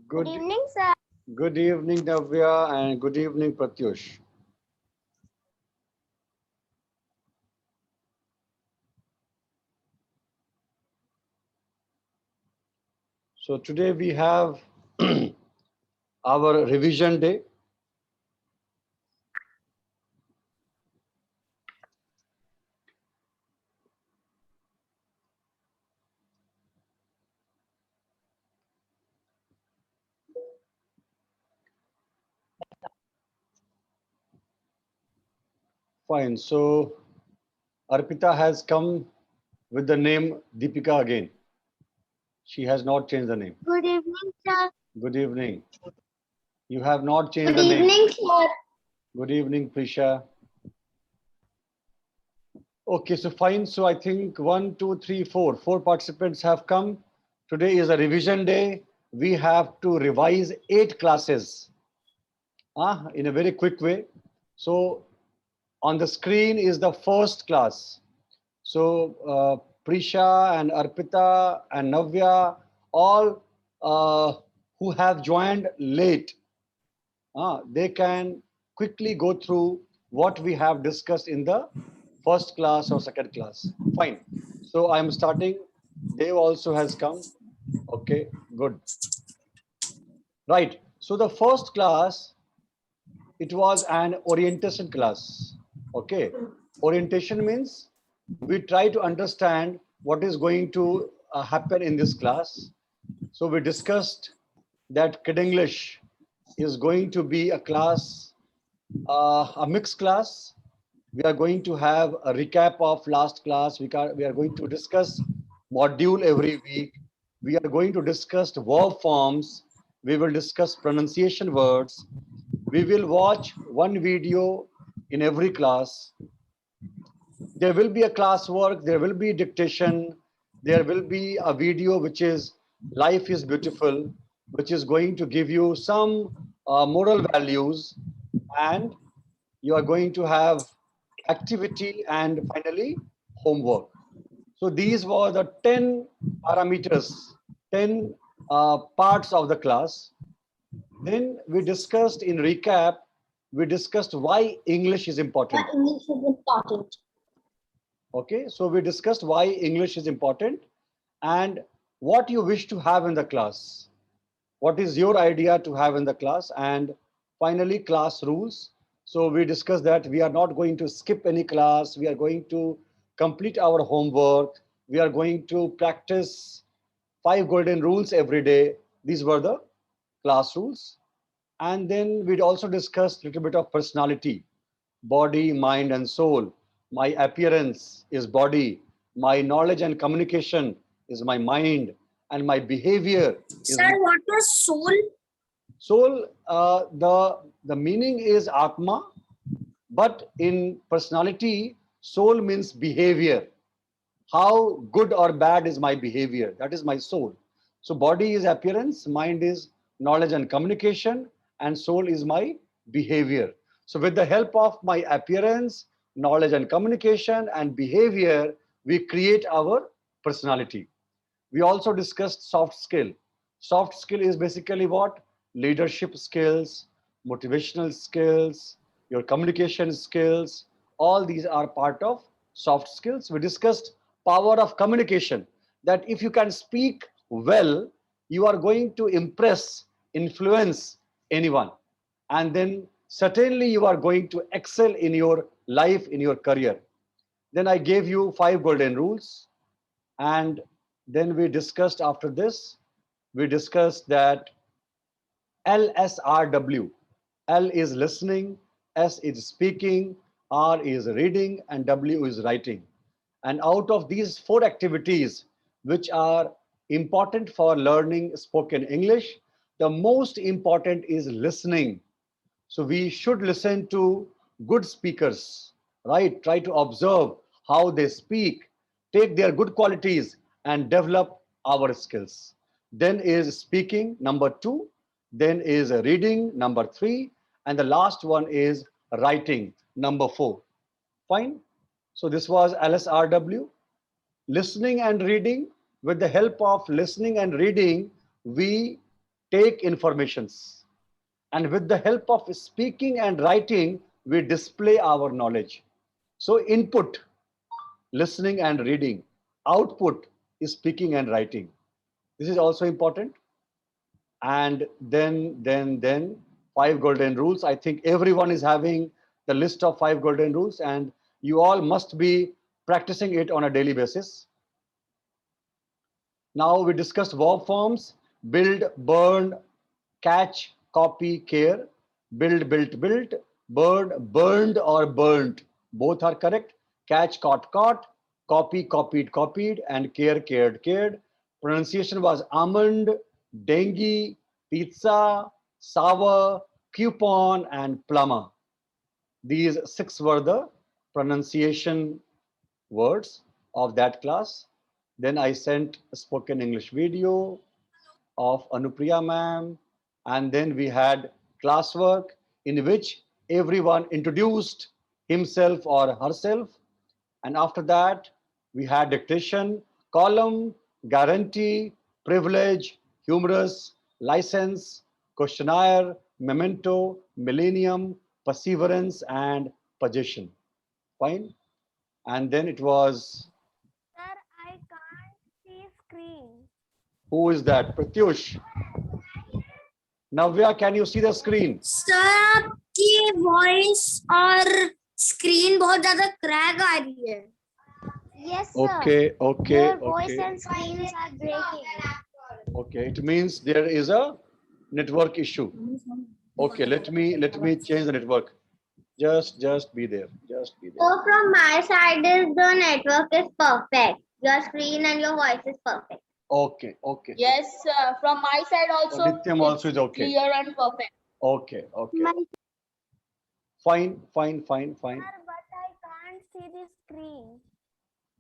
Good Good, evening, sir. good evening, Navya, and good evening, Pratyush. So today we have our revision day. Fine. So Arpita has come with the name Deepika again. She has not changed the name. Good evening, sir. Good evening. You have not changed Good the name. evening, sir. Good evening, Prisha. Okay, so fine. So I think one, two, three, four. Four participants have come. Today is a revision day. We have to revise 8 classes in a very quick way. So on the screen is the first class. So Prisha and Arpita and Navya, all who have joined late, they can quickly go through what we have discussed in the first class or second class. Fine. So I'm starting. Dev also has come. Okay, good. Right. So the first class, it was an orientation class. Okay. Orientation means we try to understand what is going to happen in this class. So we discussed that Kid English is going to be a class, a mixed class. We are going to have a recap of last class. We are going to discuss module every week. We are going to discuss verb forms. We will discuss pronunciation words. We will watch one video in every class. There will be a classwork, there will be dictation, there will be a video which is Life is Beautiful, which is going to give you some moral values, and you are going to have activity and finally homework. So these were the 10 parameters, 10 parts of the class. Then we discussed in recap, we discussed why English is The important. English is important. Okay, so we discussed why English is important and what you wish to have in the class. What is your idea to have in the class? And finally, class rules. So we discussed that we are not going to skip any class. We are going to complete our homework. We are going to practice 5 golden rules every day. These were the class rules. And then we'd also discussed a little bit of personality, body, mind, and soul. My appearance is body, my knowledge and communication is my mind, and my behavior is Sir, my what is soul? soul. The meaning is Atma, but in personality, soul means behavior. How good or bad is my behavior? That is my soul. So body is appearance, mind is knowledge and communication, and soul is my behavior. So with the help of my appearance, knowledge and communication, and behavior, we create our personality. We also discussed soft skill. Soft skill is basically what? Leadership skills, motivational skills, your communication skills. All these are part of soft skills. We discussed power of communication, that if you can speak well, you are going to impress, influence anyone. And then certainly you are going to excel in your life, in your career. Then I gave you 5 golden rules, and then we discussed after this, we discussed that LSRW. L is listening, S is speaking, R is reading, and W is writing. And out of these 4 activities, which are important for learning spoken English, the most important is listening. So we should listen to good speakers, right? Try to observe how they speak, take their good qualities, and develop our skills. Then is speaking, number 2. Then is reading, number 3. And the last one is writing, number 4. Fine. So this was LSRW. Listening and reading. With the help of listening and reading, we take informations. And with the help of speaking and writing, we display our knowledge. So input, listening and reading. Output is speaking and writing. This is also important. And then 5 golden rules. I think everyone is having the list of 5 golden rules, and you all must be practicing it on a daily basis. Now we discussed verb forms: build, burn, catch, copy, care. Build, built, built. Bird, burned or burnt. Both are correct. Catch, caught, caught. Copy, copied, copied. And care, cared, cared. Pronunciation was almond, dengue, pizza, sour, coupon, and plumber. These 6 were the pronunciation words of that class. Then I sent a spoken English video of Anupriya ma'am, and then we had classwork in which everyone introduced himself or herself. And after that, we had dictation, column, guarantee, privilege, humorous, license, questionnaire, memento, millennium, perseverance, and possession. Fine. And then it was, Sir, I can't see screen. who is that? Pratyush. Navya, can you see the screen? Sir आपकी voice और screen बहुत ज्यादा crack आ रही है. Yes, sir. Okay, okay, Your voice okay. and screens are breaking. Okay, it means there is a network issue. Okay, let me change the network. Just be there. Just be there. So from my side, the network is perfect. Your screen and your voice is perfect. Okay, okay. Yes, from my side also. Nityam also is okay. Clear and perfect. Okay, okay. Fine, fine, fine, fine. Sir, but I can't see the screen.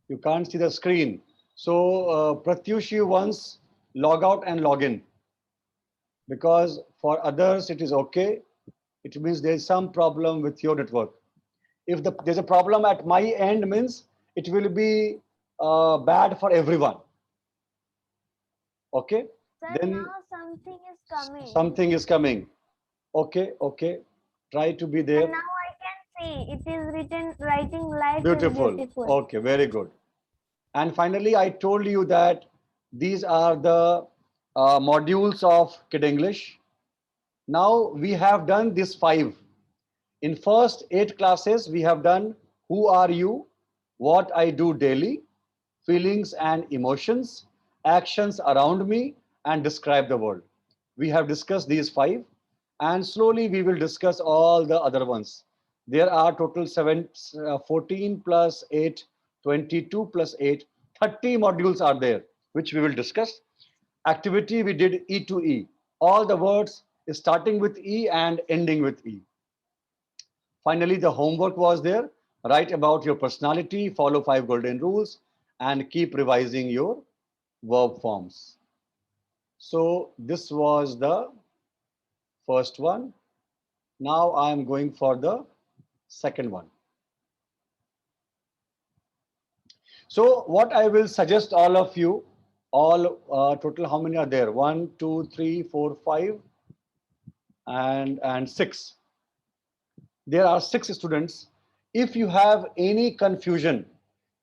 You can't see the screen. So, Pratyush, you once log out and log in. Because for others it is okay. It means there is some problem with your network. If there's a problem at my end, means it will be bad for everyone. Okay? Sir, Then now something is coming. something is coming. Okay, okay. Try to be there. And now I can see it is written writing life Beautiful. is beautiful. Okay, very good. And finally, I told you that these are the modules of Kid English. Now we have done these 5. In first 8 classes, we have done who are you, what I do daily, feelings and emotions, actions around me, and describe the world. We have discussed these 5, and slowly we will discuss all the other ones. There are total 14 plus 8, 22 plus 8, 30 modules are there, which we will discuss. Activity, we did E to E. All the words starting with E and ending with E. Finally, the homework was there. Write about your personality, follow 5 golden rules, and keep revising your verb forms. So this was the first one. Now I am going for the second one. So what I will suggest all of you, all total, how many are there? 1, 2, 3, 4, 5, and 6. There are 6 students. If you have any confusion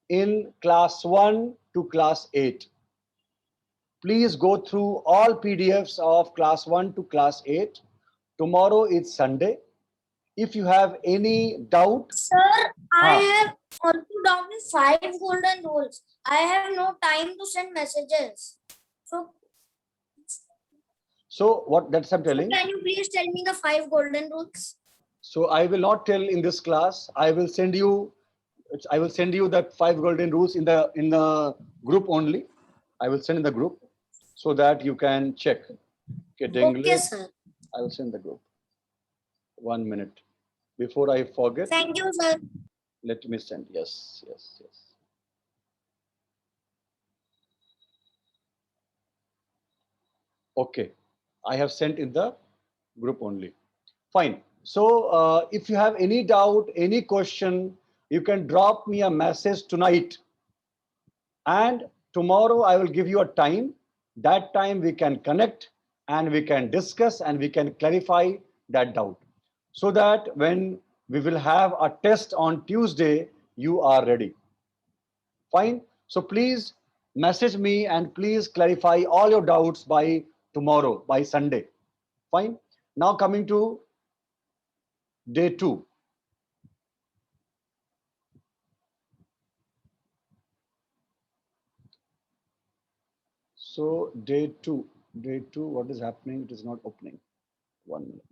in class 1 to class 8, please go through all PDFs of class 1 to class 8. Tomorrow is Sunday. If you have any doubt, Sir, I हाँ. have also downloaded 5 golden rules. I have no time to send messages. So what that's I'm telling. can you please tell me the 5 golden rules? So I will not tell in this class. I will send you that 5 golden rules in the group only. I will send in the group so that you can check. Okay, Okay, sir. I will send the group. 1 minute. Before I forget, Thank you, sir. let me send. Yes, yes, yes. Okay, I have sent in the group only. Fine. So if you have any doubt, any question, you can drop me a message tonight. And tomorrow I will give you a time. That time we can connect and we can discuss and we can clarify that doubt, so that when we will have a test on Tuesday, you are ready. Fine. So please message me and please clarify all your doubts by tomorrow, by Sunday. Fine. Now coming to day 2. So day 2, what is happening? It is not opening. 1 minute.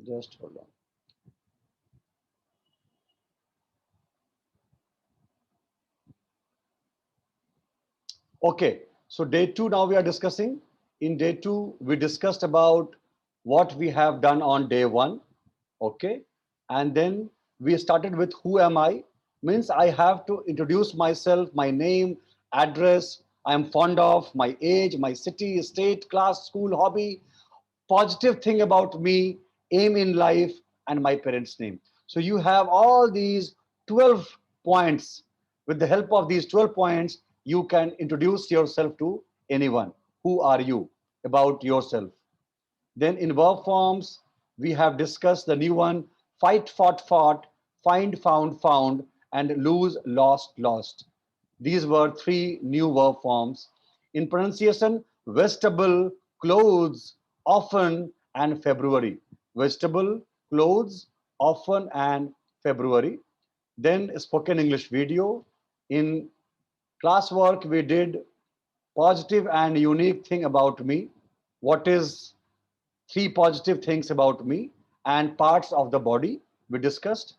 Just hold on. Okay, so day 2 now we are discussing. In day 2, we discussed about what we have done on day 1. Okay, and then we started with who am I? Means I have to introduce myself, my name, address, I am fond of, my age, my city, state, class, school, hobby, positive thing about me, aim in life, and my parents' name. So you have all these 12 points. With the help of these 12 points, you can introduce yourself to anyone. Who are you? About yourself. Then in verb forms, we have discussed the new one: fight, fought, fought, find, found, and lose, lost, lost. These were 3 new verb forms. In pronunciation, vegetable, clothes, often, and February. Vegetable, clothes, often, and February. Then spoken English video. In classwork, we did positive and unique thing about me. What is 3 positive things about me, and parts of the body we discussed.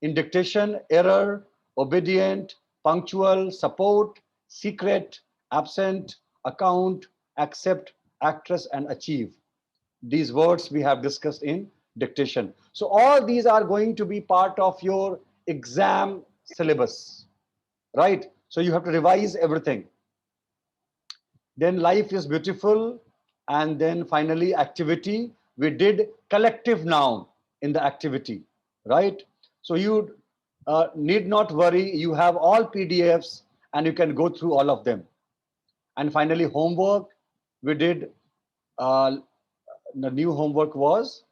In dictation, error, obedient, punctual, support, secret, absent, account, accept, actress, and achieve. These words we have discussed in dictation. So all these are going to be part of your exam syllabus, right? So you have to revise everything. Then life is beautiful, and then finally activity. We did collective noun in the activity, right? So you need not worry, you have all PDFs and you can go through all of them. And finally homework, we did the new homework was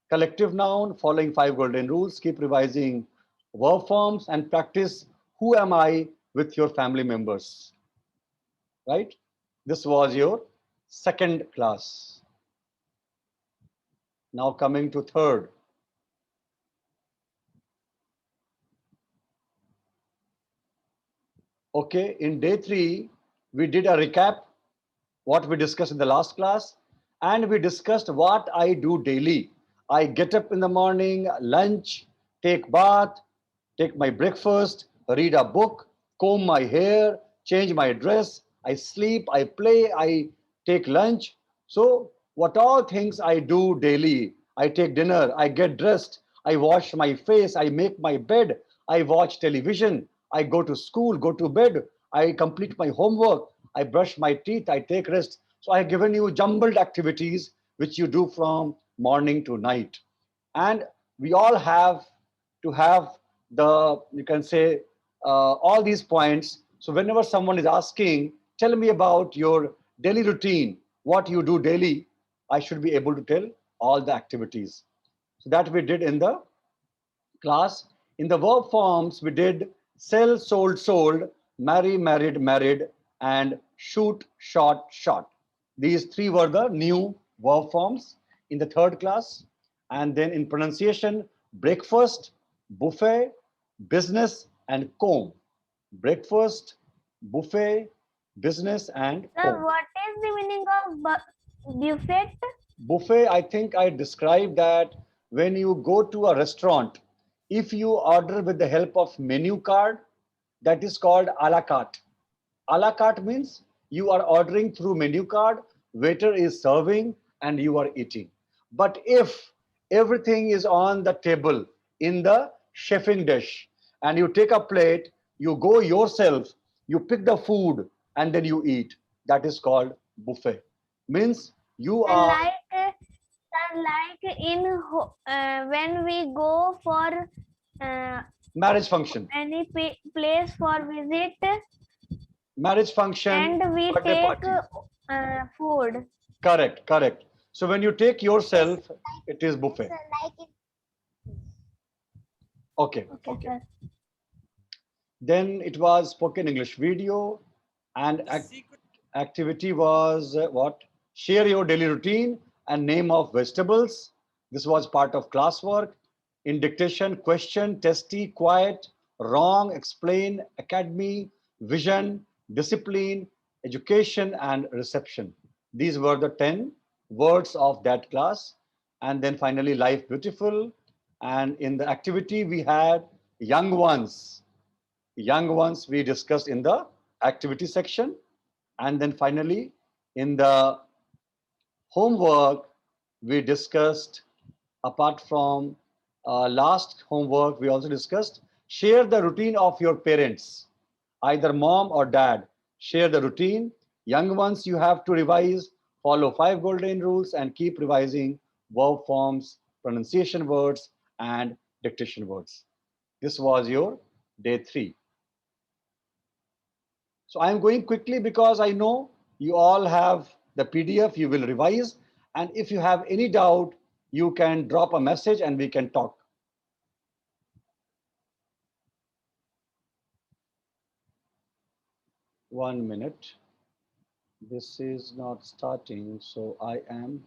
collective noun, following 5 golden rules, keep revising verb forms, and practice who am I with your family members, right? This was your second class. Now coming to third. Okay, in day 3, we did a recap, what we discussed in the last class, and we discussed what I do daily. I get up in the morning, lunch, take bath, take my breakfast, read a book, comb my hair, change my dress, I sleep, I play, I take lunch. So what all things I do daily? I take dinner, I get dressed, I wash my face, I make my bed, I watch television, I go to school, go to bed, I complete my homework, I brush my teeth, I take rest. So I have given you jumbled activities which you do from morning to night. And we all have to have the, you can say, all these points. So whenever someone is asking, tell me about your daily routine, what you do daily, I should be able to tell all the activities. So that we did in the class. In the verb forms, we did sell, sold, sold, marry, married, married, and shoot, shot, shot. These 3 were the new verb forms in the third class. And then in pronunciation, breakfast, buffet, business, and comb. Breakfast, buffet, business, and Sir, comb. what is the meaning of buffet? Buffet, I think I described that when you go to a restaurant, if you order with the help of menu card, that is called a la carte. A la carte means you are ordering through menu card, waiter is serving, and you are eating. But if everything is on the table in the chefing dish, and you take a plate, you go yourself, you pick the food, and then you eat. that is called buffet. Means you And are like when we go for marriage function, any place for visit marriage function, and we birthday take party. food. Correct, correct. So when you take yourself, it is buffet. Okay, okay. Sir. Then it was spoken English video, and activity was what? Share your daily routine and name of vegetables. This was part of classwork. In dictation, question, testy, quiet, wrong, explain, academy, vision, discipline, education, and reception. These were the 10 words of that class. And then finally, life beautiful. And in the activity, we had young ones. Young ones we discussed in the activity section. And then finally, in the homework, we discussed, apart from last homework, we also discussed share the routine of your parents, either mom or dad. Share the routine. Young ones, you have to revise, follow 5 golden rules, and keep revising verb forms, pronunciation words, and dictation words. This was your day 3. So I'm going quickly because I know you all have the PDF, you will revise. And if you have any doubt, you can drop a message and we can talk. One minute. This is not starting, so I am.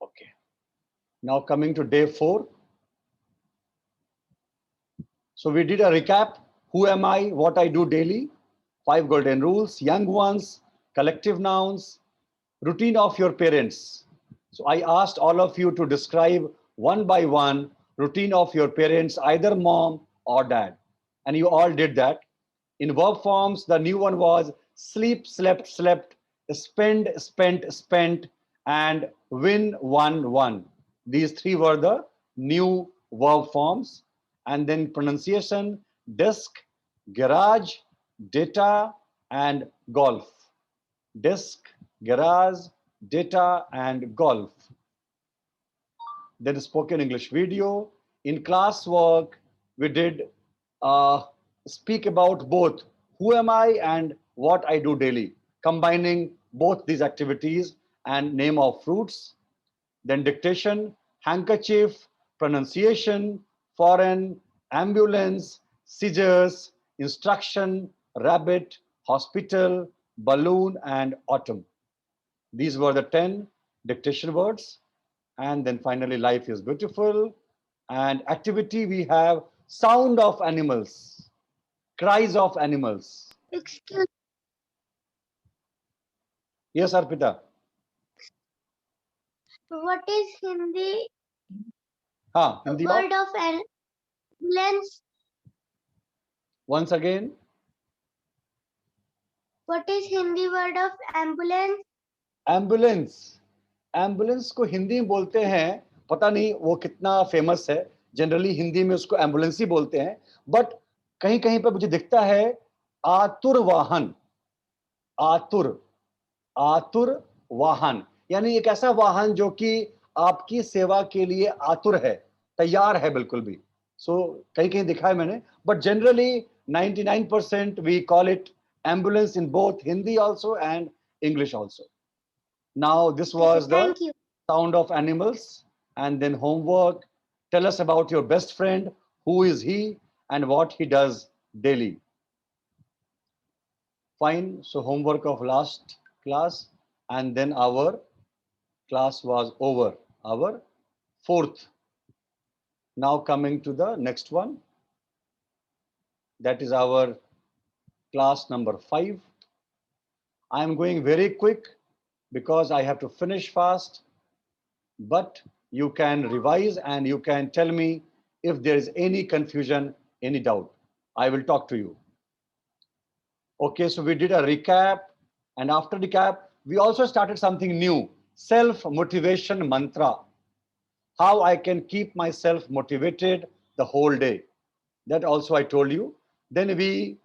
Okay. Now coming to day 4. So we did a recap. Who am I? What I do daily? 5 golden rules. Young ones, collective nouns, routine of your parents. So I asked all of you to describe one by one routine of your parents, either mom or dad. And you all did that. In verb forms, the new one was sleep, slept, slept, spend, spent, spent, and win, won, won. These 3 were the new verb forms. And then pronunciation, desk, garage, data, and golf. Desk, garage, data, and golf. Then spoken English video. In classwork, we did speak about both who am I and what I do daily, combining both these activities and name of fruits. Then dictation, handkerchief, pronunciation, foreign, ambulance, scissors, instruction, rabbit, hospital, balloon, and autumn. These were the 10 dictation words. And then finally, life is beautiful. And activity, we have sound of animals, cries of animals. Excuse. Yes, Arpita. What is Hindi Hindi word of ambulance? Once again. What is Hindi word of ambulance? Ambulance. Ambulance को हिंदी में बोलते हैं, पता नहीं वो कितना famous है. Generally Hindi में उसको एम्बुलेंस ही बोलते हैं, बट कहीं कहीं पर मुझे दिखता है आतुर वाहन. आतुर, आतुर वाहन, यानी एक ऐसा वाहन जो कि आपकी सेवा के लिए आतुर है, तैयार है बिल्कुल भी. सो कहीं कहीं दिखा है मैंने, but generally 99% we call it ambulance in both Hindi also and English also. Now, this was the sound of animals. And then homework. Tell us about your best friend. Who is he and what he does daily? Fine. So homework of last class. And then our class was over. Our 4th. Now coming to the next one. That is our class number 5. I am going very quick, because I have to finish fast, but you can revise and you can tell me if there is any confusion, any doubt. I will talk to you. Okay, so we did a recap, and after recap, we also started something new, self-motivation mantra. How I can keep myself motivated the whole day. That also I told you. Then we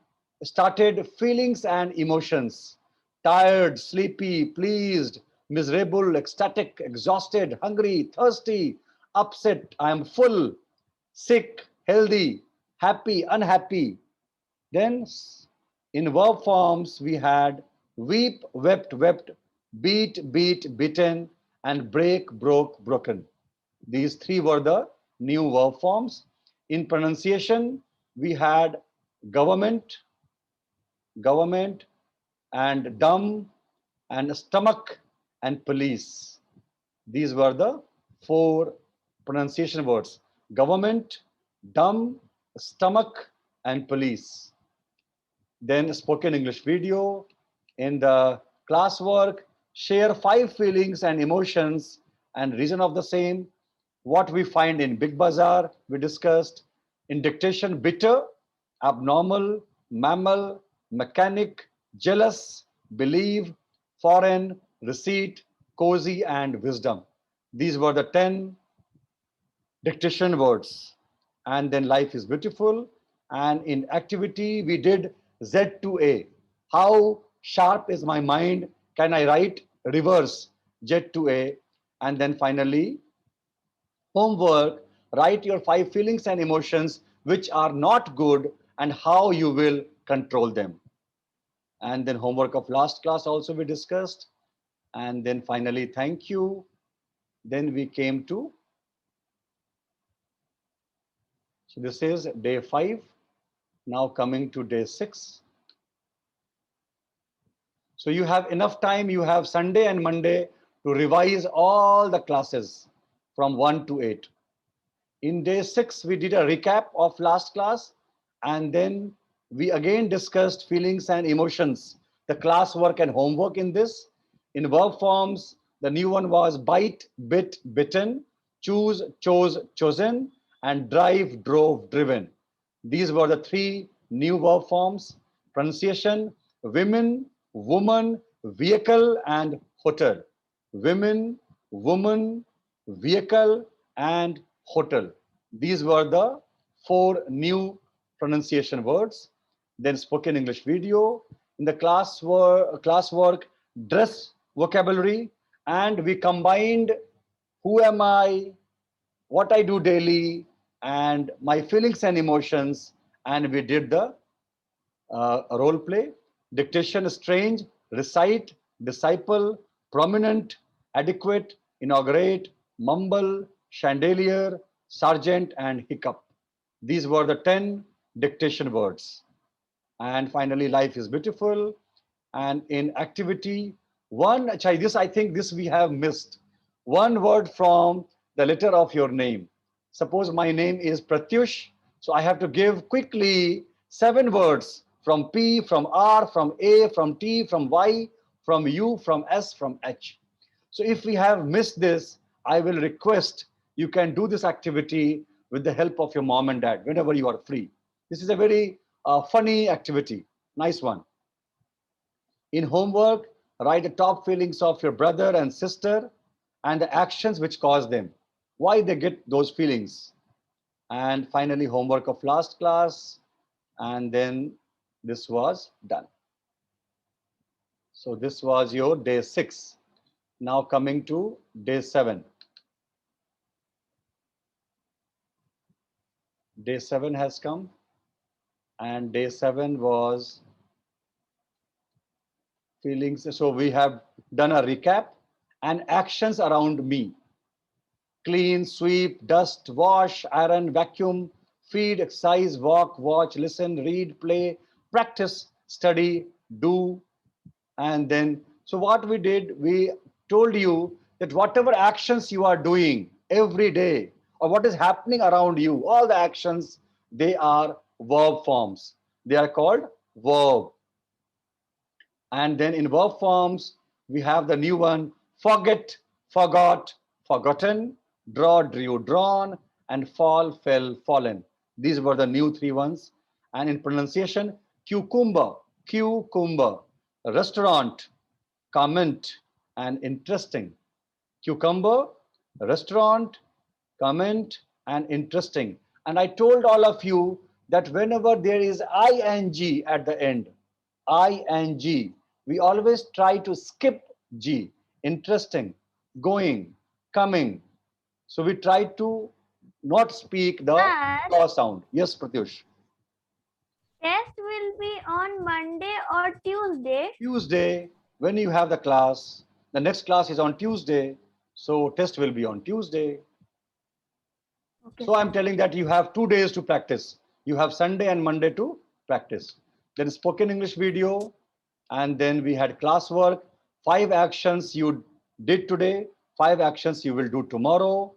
started feelings and emotions. Tired, sleepy, pleased, miserable, ecstatic, exhausted, hungry, thirsty, upset, I am full, sick, healthy, happy, unhappy. Then in verb forms, we had weep, wept, wept, beat, beat, beaten, and break, broke, broken. These three were the new verb forms. In pronunciation, we had government, government, and dumb, and stomach, and police. These were the four pronunciation words: government, dumb, stomach, and police. Then spoken English video. In the classwork, share 5 feelings and emotions and reason of the same. What we find in Big Bazaar, we discussed. In dictation, bitter, abnormal, mammal, mechanic, jealous, believe, foreign, receipt, cozy, and wisdom. These were the 10 dictation words. And then life is beautiful. And in activity, we did Z2A. How sharp is my mind? Can I write reverse Z2A? And then finally, homework, write your 5 feelings and emotions which are not good and how you will control them. And then homework of last class also we discussed. And then finally, thank you. Then we came to, so this is day 5. Now coming to day 6. So you have enough time. You have Sunday and Monday to revise all the classes from 1 to 8. In day 6, we did a recap of last class, and then we again discussed feelings and emotions, the classwork and homework in this. In verb forms, the new one was bite, bit, bitten, choose, chose, chosen, and drive, drove, driven. These were the 3 new verb forms. Pronunciation: women, woman, vehicle, and hotel. Women, woman, vehicle, and hotel. These were the 4 new pronunciation words. Then spoken English video. In the classwork, dress vocabulary, and we combined who am I, what I do daily, and my feelings and emotions, and we did the role play. Dictation: strange, recite, disciple, prominent, adequate, inaugurate, mumble, chandelier, sergeant, and hiccup. These were the 10 dictation words. And finally, life is beautiful. And in activity, this I think this we have missed. One word from the letter of your name. Suppose my name is Pratyush, so I have to give quickly 7 words from P, from R, from A, from T, from Y, from U, from S, from H. So if we have missed this, I will request you can do this activity with the help of your mom and dad whenever you are free. This is a very funny activity. Nice one. In homework, write the top feelings of your brother and sister and the actions which cause them, why they get those feelings. And finally, homework of last class. And then this was done. So this was your day 6. Now coming to day 7. Day 7 has come, and day 7 was feelings. So we have done a recap and actions around me: clean, sweep, dust, wash, iron, vacuum, feed, exercise, walk, watch, listen, read, play, practice, study, do. And then, so what we did, we told you that whatever actions you are doing every day or what is happening around you, all the actions, they are verb forms. They are called verb. And then in verb forms, we have the new one: forget, forgot, forgotten, draw, drew, drawn, and fall, fell, fallen. These were the new 3 ones. And in pronunciation, cucumber, cucumber, restaurant, comment, and interesting. Cucumber, restaurant, comment, and interesting. And I told all of you that whenever there is ing at the end, ing, we always try to skip G. Interesting, going, coming. So we try to not speak the Sir, sound. Yes, Pratyush. test will be on Monday or Tuesday. Tuesday, when you have the class, the next class is on Tuesday, so test will be on Tuesday. Okay. So I'm telling that you have 2 days to practice. You have Sunday and Monday to practice. Then spoken English video, and then we had classwork. 5 actions you did today, 5 actions you will do tomorrow.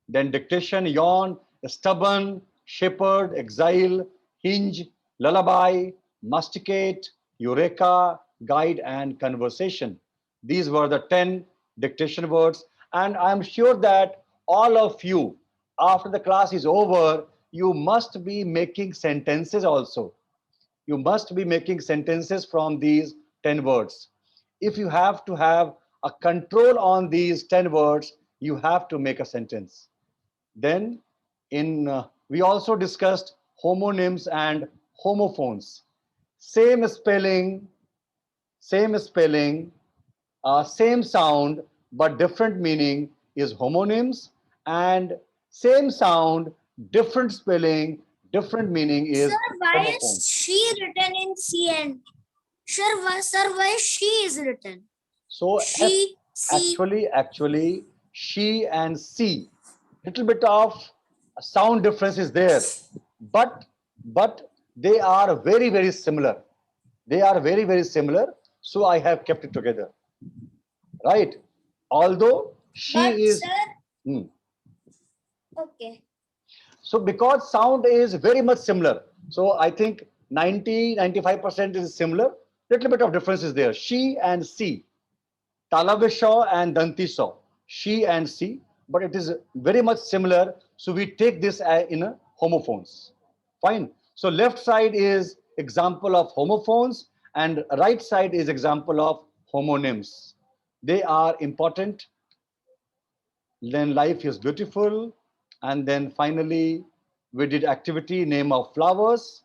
Then dictation, yawn, stubborn, shepherd, exile, hinge, lullaby, masticate, eureka, guide, and conversation. These were the 10 dictation words. And I'm sure that all of you, after the class is over, you must be making sentences also. You must be making sentences from these 10 words. If you have to have a control on these 10 words, you have to make a sentence. Then in we also discussed homonyms and homophones. Same spelling, same spelling, same sound, but different meaning is homonyms, and same sound, different spelling, different meaning is Sir, why is homophones. she written in CN? Sir, why she is written? So She, C. actually, she and C, little bit of sound difference is there, but they are very similar. They are very similar. So I have kept it together, right? Although she But is. sir, Hmm. okay. So because sound is very much similar, so I think 90-95% is similar. Little bit of difference is there. She and C. Talavishaw and Dantishaw, she and she, but it is very much similar. So we take this in a homophones. Fine. So left side is example of homophones and right side is example of homonyms. They are important. Then life is beautiful. And then finally, we did activity, name of flowers.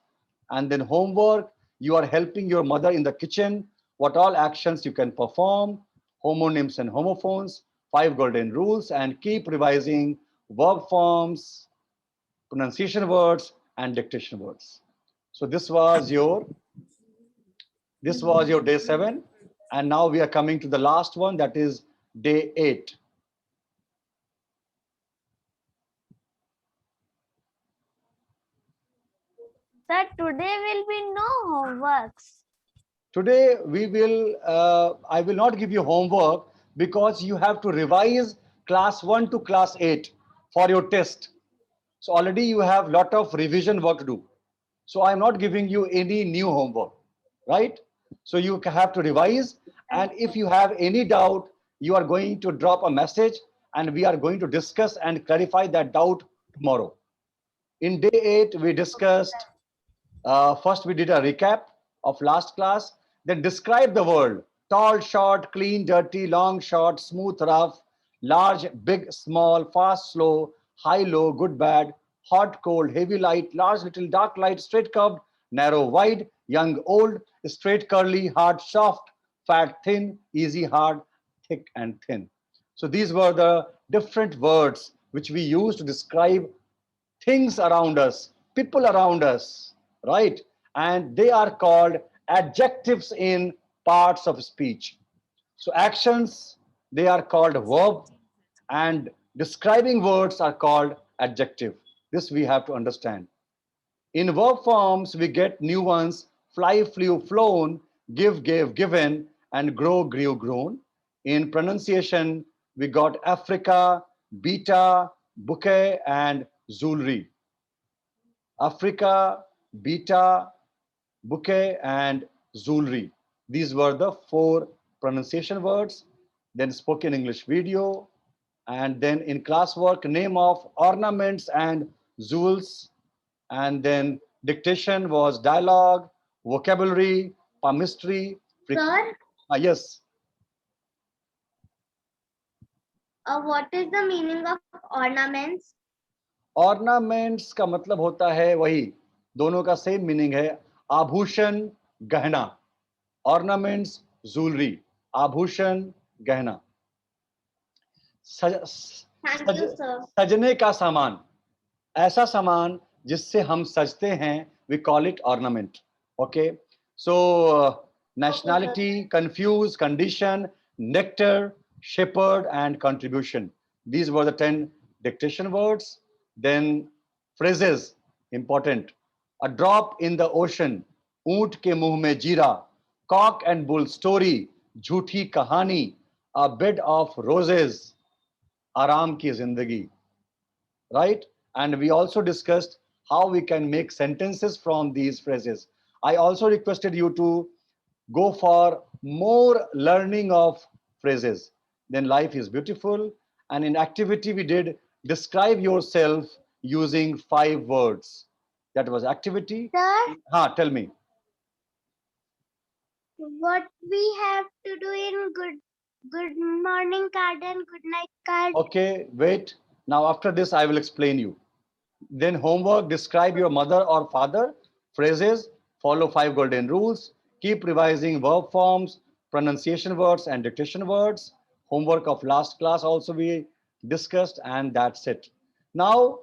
And then homework, you are helping your mother in the kitchen. What all actions you can perform, homonyms and homophones, 5 golden rules, and keep revising verb forms, pronunciation words, and dictation words. So this was your day 7. And now we are coming to the last one, that is day 8. Sir, today will be no homeworks. Today I will not give you homework because you have to revise class 1 to class 8 for your test. So already you have lot of revision work to do. So I'm not giving you any new homework, right? So you have to revise, and if you have any doubt, you are going to drop a message and we are going to discuss and clarify that doubt tomorrow. In day 8, we discussed first, we did a recap of last class, then describe the world: tall, short, clean, dirty, long, short, smooth, rough, large, big, small, fast, slow, high, low, good, bad, hot, cold, heavy, light, large, little, dark, light, straight, curved, narrow, wide, young, old, straight, curly, hard, soft, fat, thin, easy, hard, thick, and thin. So these were the different words which we use to describe things around us, people around us, right? And they are called adjectives in parts of speech. So actions, they are called verb, and describing words are called adjective. This we have to understand. In verb forms, we get new ones: fly, flew, flown, give, gave, given, and grow, grew, grown. In pronunciation, we got Africa, beta, bouquet, and jewelry. Africa, beta, bouquet, and jewelry. These were the 4 pronunciation words. Then spoken English video, and then in classwork, name of ornaments and jewels, and then dictation was dialogue, vocabulary, palmistry. Sir, Yes. what is the meaning of ornaments? Ornaments का मतलब होता है वही दोनों का same meaning है. आभूषण गहना, ऑर्नामेंट्स jewelry, आभूषण गहना. Thank you, sir. सजने का सामान, ऐसा सामान जिससे हम सजते हैं, we call it ornament. Okay, so nationality, confuse, condition, nectar, shepherd, and contribution. These were the 10 dictation words. Then phrases, important. A drop in the ocean, ऊंट के मुंह में जीरा, cock and bull story, झूठी कहानी, a bed of roses, आराम की जिंदगी. Right? And we also discussed how we can make sentences from these phrases. I also requested you to go for more learning of phrases. Then life is beautiful. And in activity, we did describe yourself using 5 words. That was activity. Sir, Tell me. what we have to do in good morning card and good night card? Okay, wait. Now, after this, I will explain you. Then homework, describe your mother or father, phrases, follow 5 golden rules, keep revising verb forms, pronunciation words and dictation words. Homework of last class also we discussed, and that's it. Now,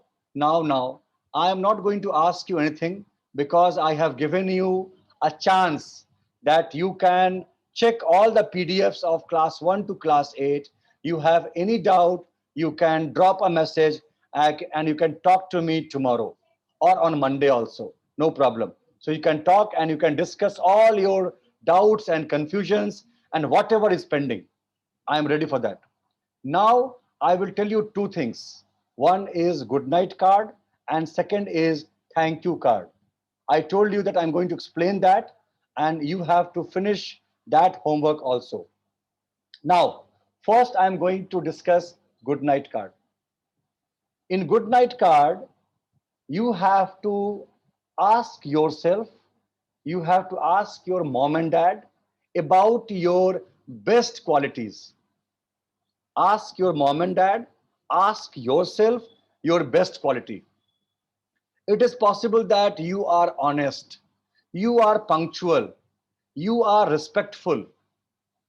I am not going to ask you anything because I have given you a chance that you can check all the PDFs of class 1 to class 8. You have any doubt, you can drop a message and you can talk to me tomorrow or on Monday also. No problem. So you can talk and you can discuss all your doubts and confusions and whatever is pending. I am ready for that. Now I will tell you 2 things. One is good night card and second is thank you card. I told you that I'm going to explain that and you have to finish that homework also. Now, first I'm going to discuss good night card. In good night card, you have to ask yourself, you have to ask your mom and dad about your best qualities. Ask your mom and dad, ask yourself your best quality. It is possible that you are honest, you are punctual, you are respectful,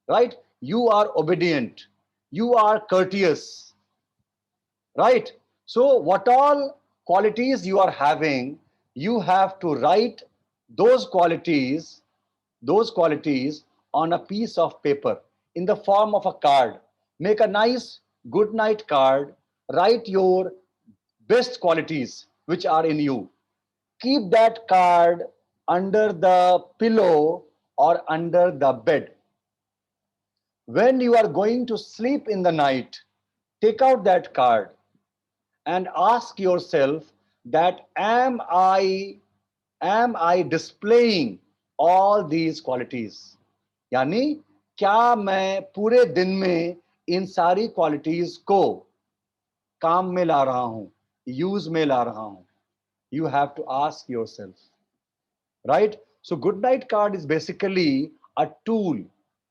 right? You are obedient, you are courteous, right? So what all qualities you are having, you have to write those qualities on a piece of paper in the form of a card. Make a nice good night card, write your best qualities which are in you. Keep that card under the pillow or under the bed. When you are going to sleep in the night, take out that card and ask yourself that am I displaying all these qualities? यानी क्या मैं पूरे दिन में इन सारी qualities को काम में ला रहा हूं, यूज में ला रहा हूं? You have to ask yourself, right? So good night card is basically a tool.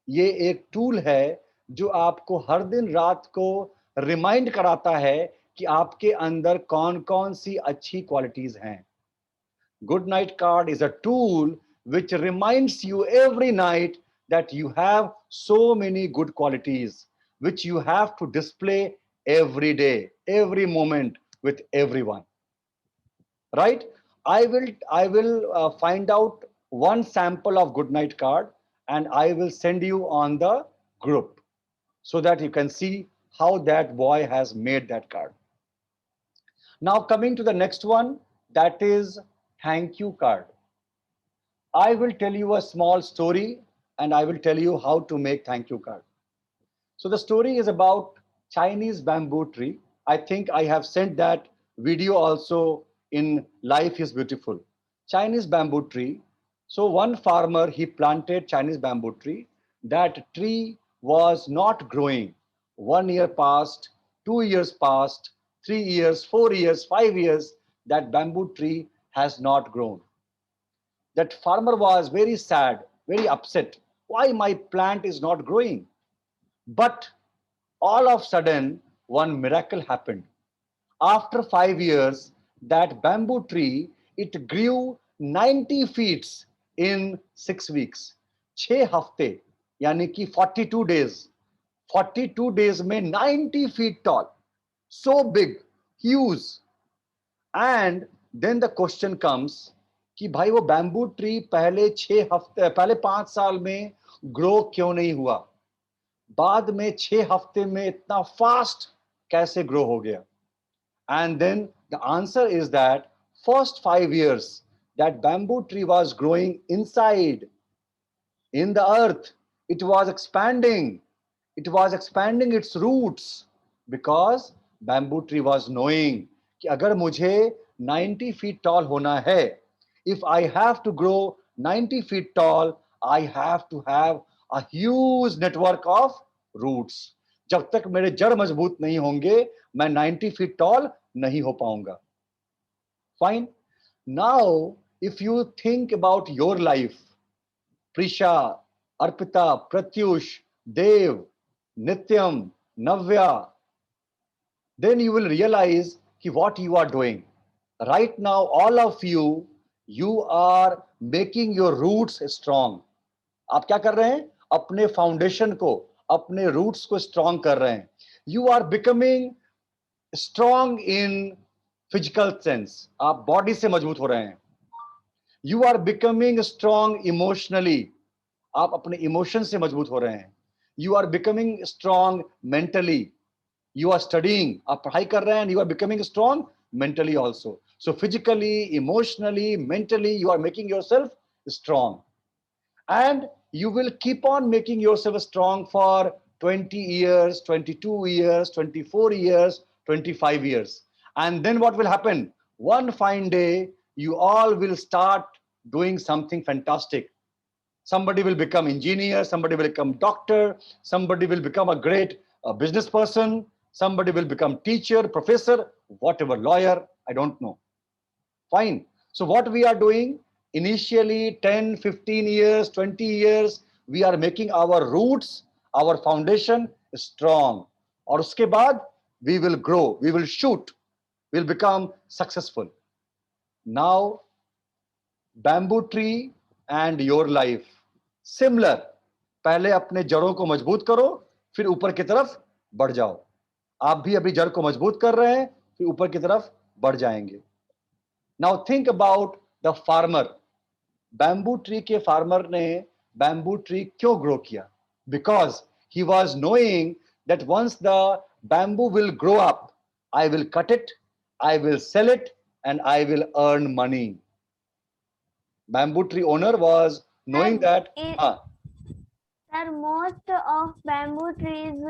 ये एक टूल है जो आपको हर दिन रात को रिमाइंड कराता है कि आपके अंदर कौन कौन सी अच्छी क्वालिटीज हैं. Good night card is a tool which reminds you every night that you have so many good qualities which you have to display every day, every moment with everyone. Right? I will find out one sample of good night card and I will send you on the group so that you can see how that boy has made that card. Now coming to the next one, that is thank you card. I will tell you a small story and I will tell you how to make thank you card. So the story is about Chinese bamboo tree. I think I have sent that video also in Life is Beautiful. Chinese bamboo tree. So one farmer, he planted Chinese bamboo tree. That tree was not growing. 1 year passed, 2 years passed, 3 years, 4 years, 5 years, that bamboo tree has not grown. That farmer was very sad, very upset. Why my plant is not growing? But all of a sudden, one miracle happened. After 5 years, that bamboo tree, it grew 90 feet in 6 weeks. 6 हफ्ते यानी कि 42 days. 42 days में 90 feet tall. So big, huge. And then the question comes कि भाई वो bamboo tree पहले 5 साल में ग्रो क्यों नहीं हुआ, बाद में 6 हफ्ते में इतना फास्ट कैसे ग्रो हो गया? And then the answer is that first 5 years that bamboo tree was growing inside in the earth, it was expanding its roots because bamboo tree was knowing कि अगर मुझे 90 feet tall होना है, if I have to grow 90 feet tall, I have to have a huge network of roots. जब तक मेरे जड़ मजबूत नहीं होंगे, मैं 90 feet tall नहीं हो पाऊंगा. Fine. Now, if you think about your life, Prisha, Arpita, Pratyush, Dev, Nityam, Navya, then you will realize what you are doing. Right now, all of you, you are making your roots strong. आप क्या कर रहे हैं? अपने foundation को, अपने roots को strong कर रहे हैं. You are becoming strong in physical sense. आप बॉडी से मजबूत हो रहे हैं. You are becoming strong emotionally. आप अपने इमोशन से मजबूत हो रहे हैं. You are becoming strong mentally. You are studying. आप पढ़ाई कर रहे हैं. You are becoming strong mentally also. So physically, emotionally, mentally, you are making yourself strong. And you will keep on making yourself strong for 20 years, 22 years, 24 years, 25 years. And then what will happen? One fine day, you all will start doing something fantastic. Somebody will become engineer, somebody will become doctor, somebody will become a great business person, somebody will become teacher, professor, whatever, lawyer, I don't know. Fine. So what we are doing, initially 10, 15 years, 20 years, we are making our roots, our foundation strong. और उसके बाद we will grow, we will shoot, we will become successful. Now, bamboo tree and your life, similar. पहले अपने जड़ों को मजबूत करो, फिर ऊपर की तरफ बढ़ जाओ. आप भी अभी जड़ को मजबूत कर रहे हैं, फिर ऊपर की तरफ बढ़ जाएंगे. Now think about the farmer. Bamboo tree के farmer ने bamboo tree क्यों grow किया? Because he was knowing that once the bamboo will grow up, I will cut it, I will sell it, and I will earn money. Bamboo tree owner was knowing that. Sir, most of bamboo trees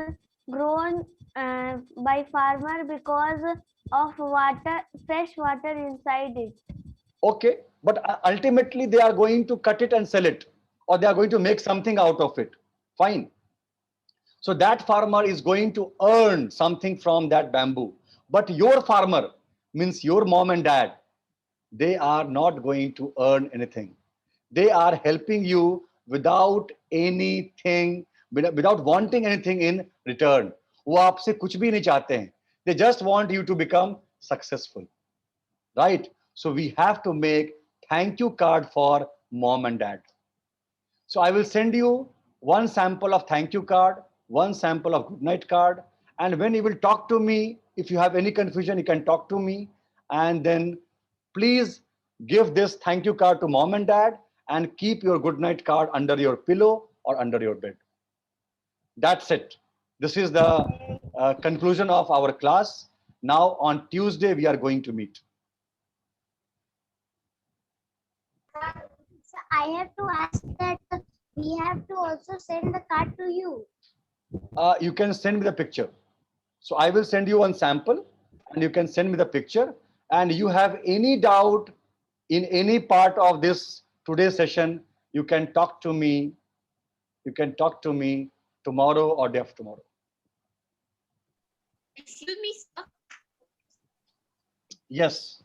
grown by farmer because of water, fresh water inside it. Okay, but ultimately they are going to cut it and sell it, or they are going to make something out of it. Fine. So that farmer is going to earn something from that bamboo. But your farmer, means your mom and dad, they are not going to earn anything. They are helping you without anything, without wanting anything in return. वो आपसे कुछ भी नहीं चाहते हैं. They just want you to become successful. Right? So we have to make thank you card for mom and dad. So I will send you one sample of thank you card, one sample of good night card. And when you will talk to me, if you have any confusion, you can talk to me. And then please give this thank you card to mom and dad and keep your good night card under your pillow or under your bed. That's it. This is the conclusion of our class. Now on Tuesday, we are going to meet. So I have to ask that we have to also send the card to you. You can send me the picture. So I will send you one sample and you can send me the picture. And you have any doubt in any part of this today's session, you can talk to me. You can talk to me tomorrow or day after tomorrow. Excuse me, sir. Yes.